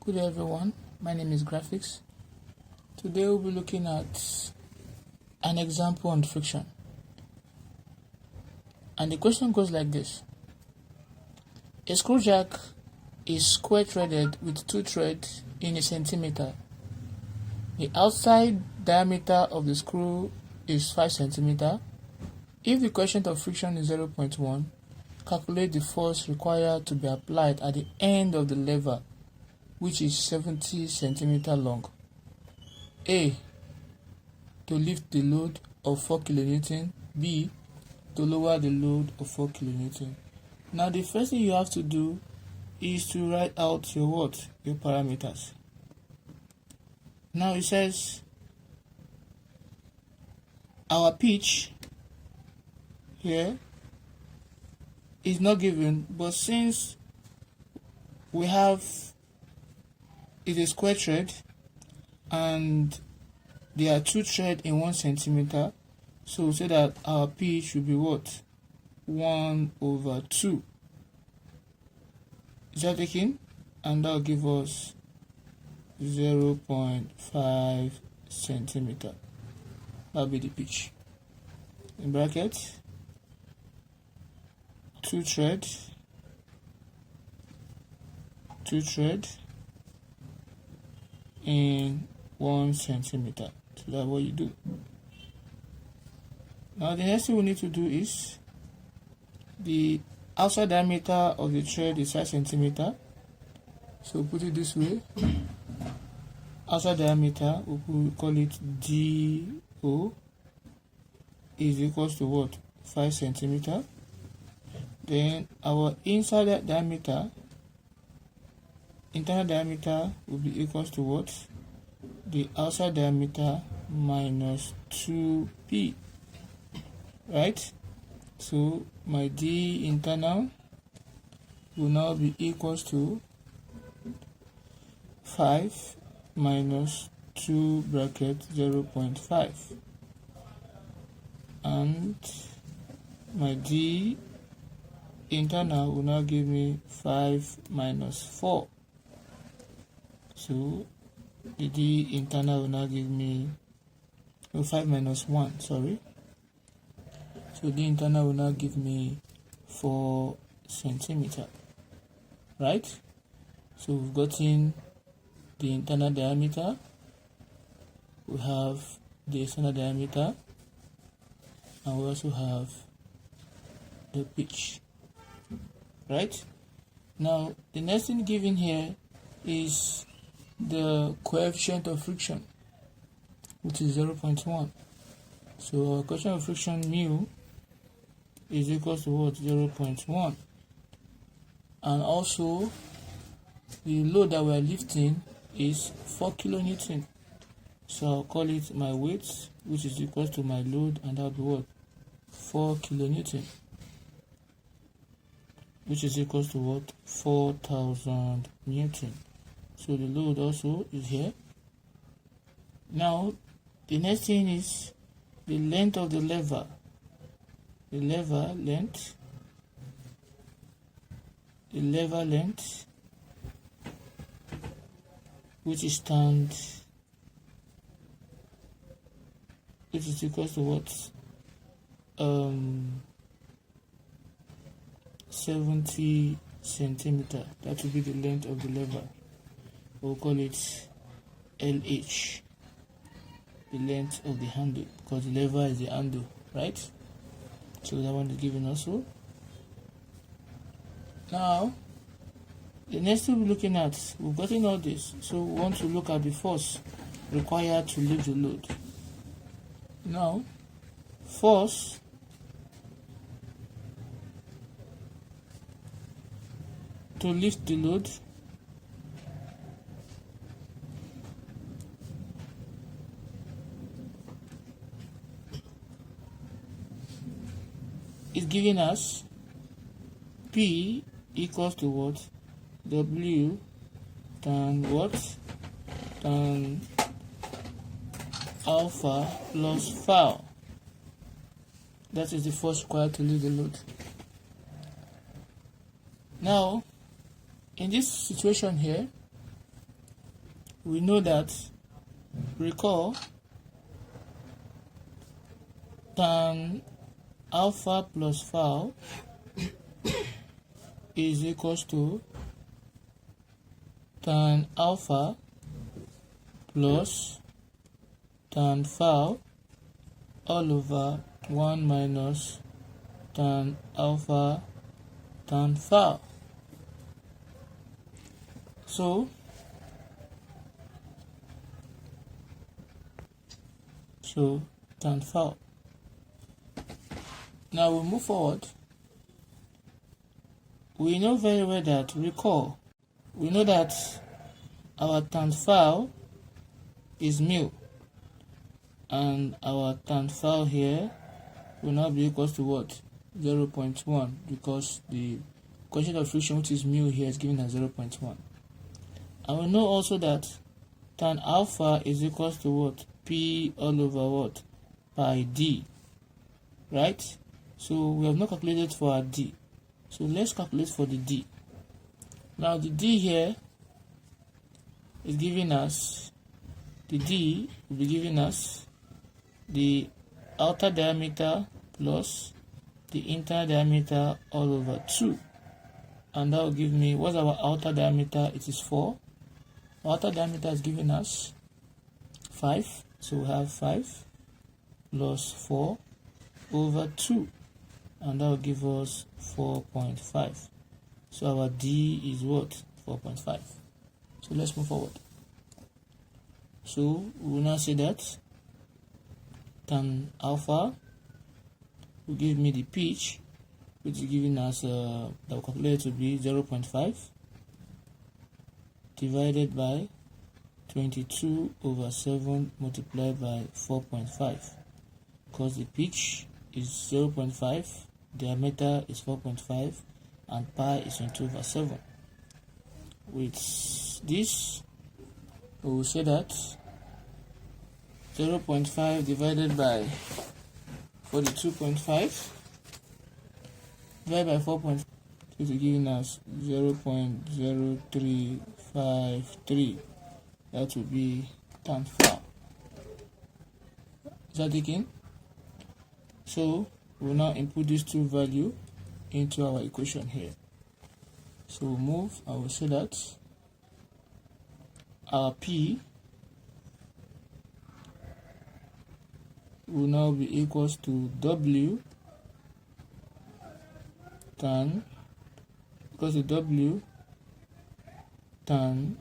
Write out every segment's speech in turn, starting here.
Good day everyone, my name is Graphics. Today we'll be looking at an example on friction. And the question goes like this. A screw jack is square threaded with two threads in a centimeter. The outside diameter of the screw is 5 centimeter. If the coefficient of friction is 0.1, calculate the force required to be applied at the end of the lever, which is 70 centimeter long. A. To lift the load of 4 kilonewton. B. To lower the load of 4 kilonewton. Now the first thing you have to do is to write out your parameters. Now it says our pitch here is not given, but since we have is a square thread and there are two threads in 1 centimeter, so we say that our P should be what? 1/2. Is that taken? And that will give us 0.5 centimeter. That will be the pitch. In bracket, two thread in 1 centimeter. So that's what you do. Now the next thing we need to do is the outside diameter of the thread is 5 centimeter. So put it this way. Outside diameter, we call it DO, is equals to what? 5 centimeter. Then our inside diameter, internal diameter will be equals to what? The outside diameter minus 2p, right? So my D internal will now be equals to 5 minus 2 bracket 0.5, and my D internal will now give me 5 minus 4. So the D internal will now give me 5 minus 1, sorry. So the internal will now give me 4 centimeter, right? So we've gotten the internal diameter, we have the external diameter, and we also have the pitch, right? Now the next thing given here is the coefficient of friction, which is 0.1. So our coefficient of friction mu is equal to what? 0.1. And also the load that we are lifting is 4 kilonewton. So I'll call it my weight, which is equal to my load, and that'll be what? 4 kilonewton, which is equal to what? 4,000 newton. So the load also is here. Now the next thing is the length of the lever. The lever length, which is equal to what? 70 centimeter. That will be the length of the lever. We'll call it LH, the length of the handle, because the lever is the handle, right? So that one is given also. Now the next thing we're looking at, we've gotten all this, so we want to look at the force required to lift the load. Now force to lift the load is giving us P equals to what? W tan what? Tan alpha plus phi. That is the force required to lift the load. Now in this situation here, we know that, recall, tan alpha plus phi is equals to tan alpha plus tan phi all over 1 minus tan alpha tan phi. So tan phi. Now we move forward. We know very well that, recall, we know that our tan phi is mu, and our tan phi here will now be equals to what? 0.1, because the coefficient of friction, which is mu here, is given as 0.1. And we know also that tan alpha is equals to what? P all over what? Pi d, right? So we have not calculated for our d. So let's calculate for the d. Now the d here is giving us, the d will be giving us the outer diameter plus the internal diameter all over 2. And that will give me, what's our outer diameter? It is 4. Outer diameter is giving us 5. So we have 5 plus 4 over 2. And that will give us 4.5. So our D is what? 4.5. So let's move forward. So we will now say that tan alpha will give me the pitch, which is giving us, that will calculate to be 0.5 divided by 22 over 7 multiplied by 4.5, because the pitch is 0.5, diameter is 4.5, and pi is 22 over 7. With this, we will say that 0.5 divided by 42.5 divided by 4.5 is giving us 0.0353. That will be tan phi. Is that taken? So we'll now input these two values into our equation here. So we'll move, I will say that our P will now be equals to W tan, because the W tan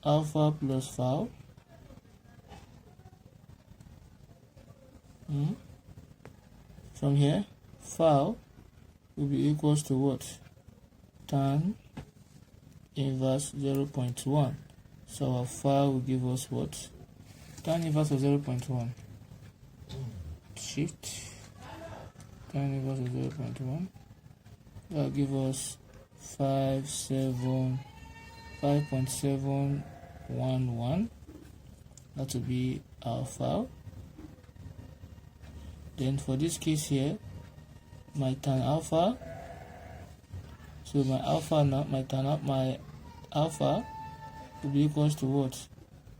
alpha plus phi from here, phi will be equals to what? Tan inverse 0.1. So our phi will give us what? Tan inverse of 0.1. Shift tan inverse of 0.1. That will give us 5.711. That will be our phi. Then for this case here, my tan alpha, so my alpha now, my alpha will be equals to what?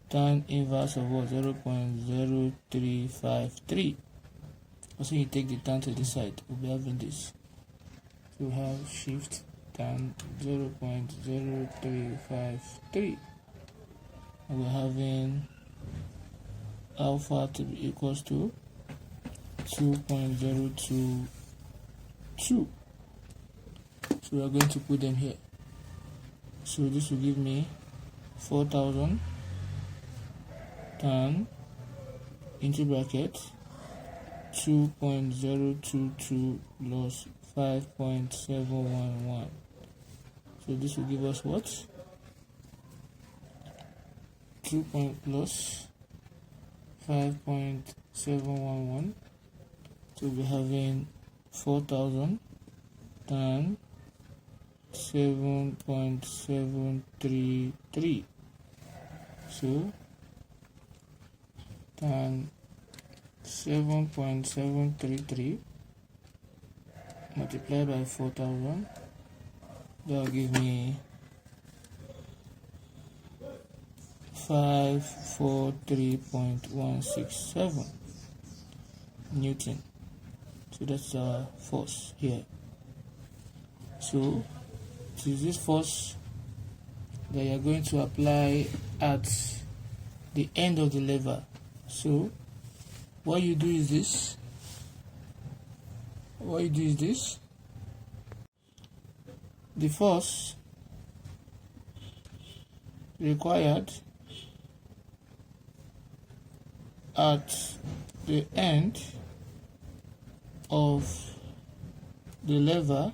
Tan inverse of what? 0.0353. Also, you take the tan to the side, we'll be having this. So we have shift tan 0.0353, and we're having alpha to be equals to 2.022. So we are going to put them here. So this will give me 4,000 tan into bracket 2.022 plus 5.711. So this will give us what? 2 plus 5.711. So we'll be having 4,000 tan 7.733. So tan 7.733 multiplied by 4,000, that will give me 543.167 Newton. So that's our force here. So it is this force that you are going to apply at the end of the lever. So what you do is this. The force required at the end of the lever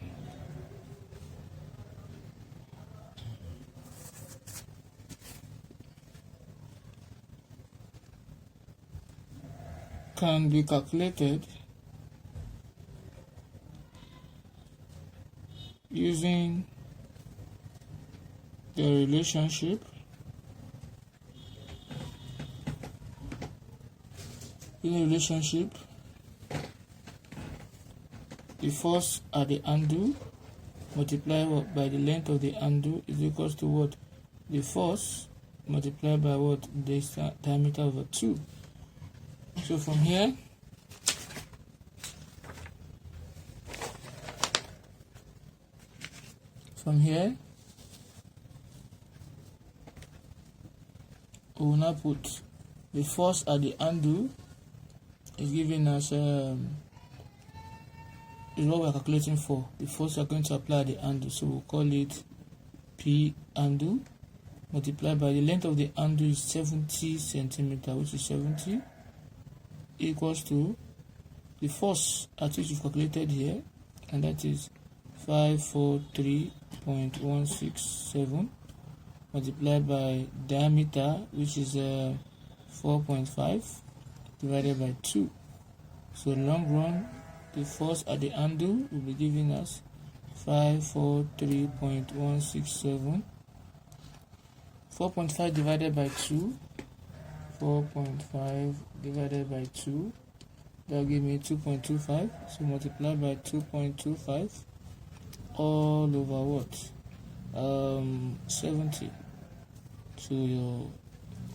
can be calculated using the relationship the force at the handle multiplied by the length of the handle is equals to what? The force multiplied by what? The diameter over 2. So from here, we will now put the force at the handle is giving us is what we are calculating for. The force we are going to apply at the handle, so we'll call it P handle multiplied by the length of the handle is 70 centimeter, which is 70 equals to the force at which we've calculated here, and that is 543.167 multiplied by diameter, which is 4.5 divided by 2. So in the long run, the force at the handle will be giving us 543.167. 4.5 divided by 2. 4.5 divided by 2. That will give me 2.25. So multiply by 2.25 all over what? 70. So your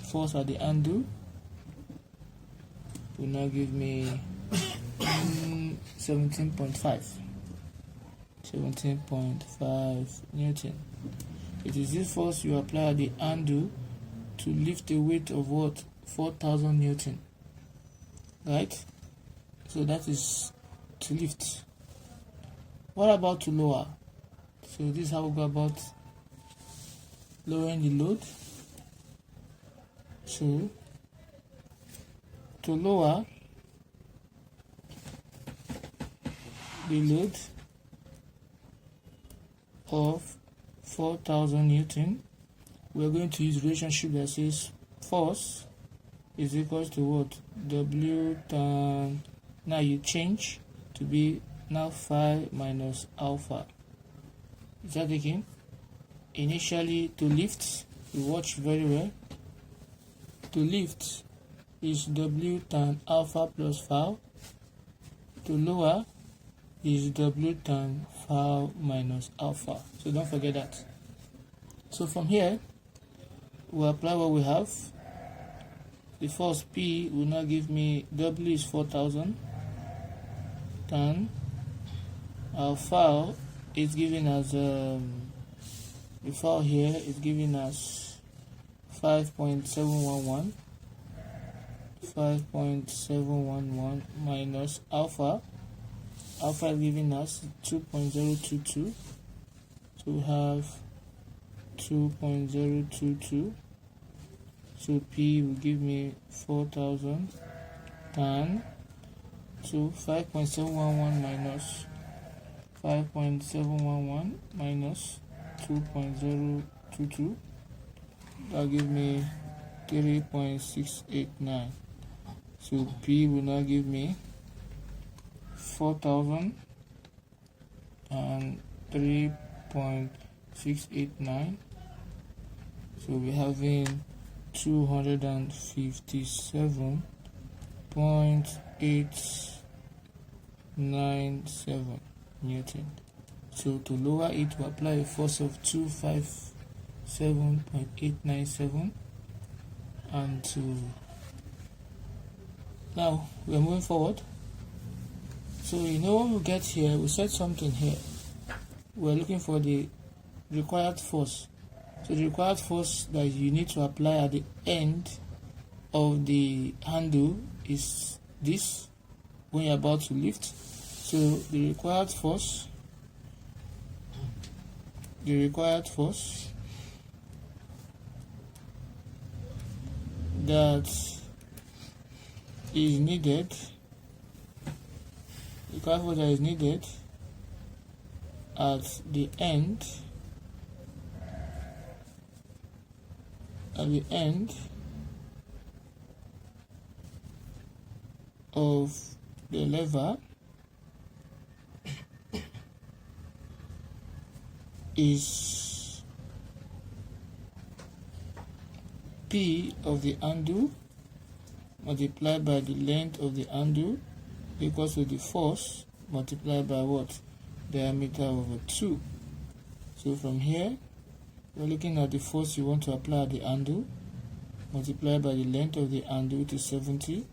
force at the handle will now give me 17.5 Newton. It is this force you apply at the handle to lift a weight of what? 4,000 Newton. Right? So that is to lift. What about to lower? So this is how we go about lowering the load. So to lower the load of 4,000 Newton, we are going to use relationship that says force is equals to what? W times, now you change to be now phi minus alpha. Is that taken? Initially to lift, you watch very well. To lift is W times alpha plus phi. To lower is W times phi minus alpha. So don't forget that. So from here, we apply what we have. The force P will now give me W is 4,000 times our phi is giving us the phi here is giving us 5.711 minus alpha is giving us 2.022. So we have 2.022. So P will give me 4,000 times to 5.711 minus 2.022. That will give me 3.689. So P will now give me 4,000 and 3.689. So we're having 257.897 Newton. So to lower it, we apply a force of 257.897 and 2. Now we are moving forward. So when we get here, we set something here. We are looking for the required force. So the required force that you need to apply at the end of the handle is this when you're about to lift. So the required force that is needed at the end of the lever is P of the handle multiplied by the length of the handle equals to the force multiplied by what? Diameter over 2. So from here, we're looking at the force you want to apply at the handle multiplied by the length of the handle, which is 70.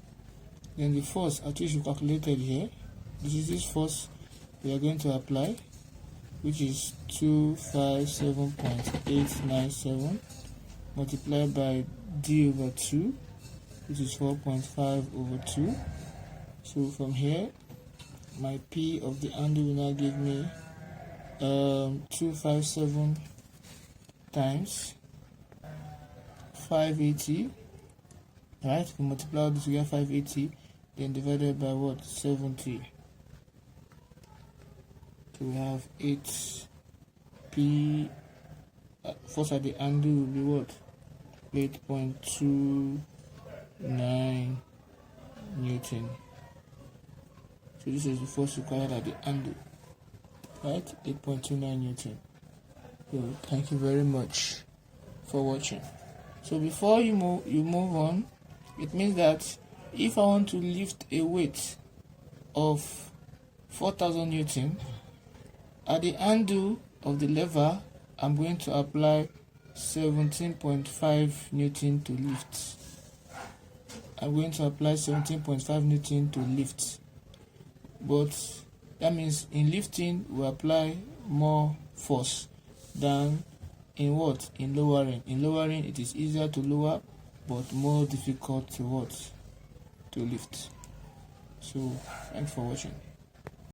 Then the force at which you calculated here, this is this force we are going to apply, which is 257.897 multiplied by d over 2, which is 4.5 over 2. So from here, my P of the handle will now give me 257 times 580. Right, we multiply this, we get 580, then divided by what? 70. So we have 8 P. Force at the handle will be what? 8.29 Newton. So this is the force required at the handle, right? 8.29 Newton. So thank you very much for watching. So before you move on, it means that if I want to lift a weight of 4,000 Newton at the handle of the lever, I'm going to apply 17.5 Newton to lift. I'm going to apply 17.5 Newton to lift. But that means in lifting we apply more force than in what? In lowering. In lowering it is easier to lower but more difficult to what? To lift. So thanks for watching.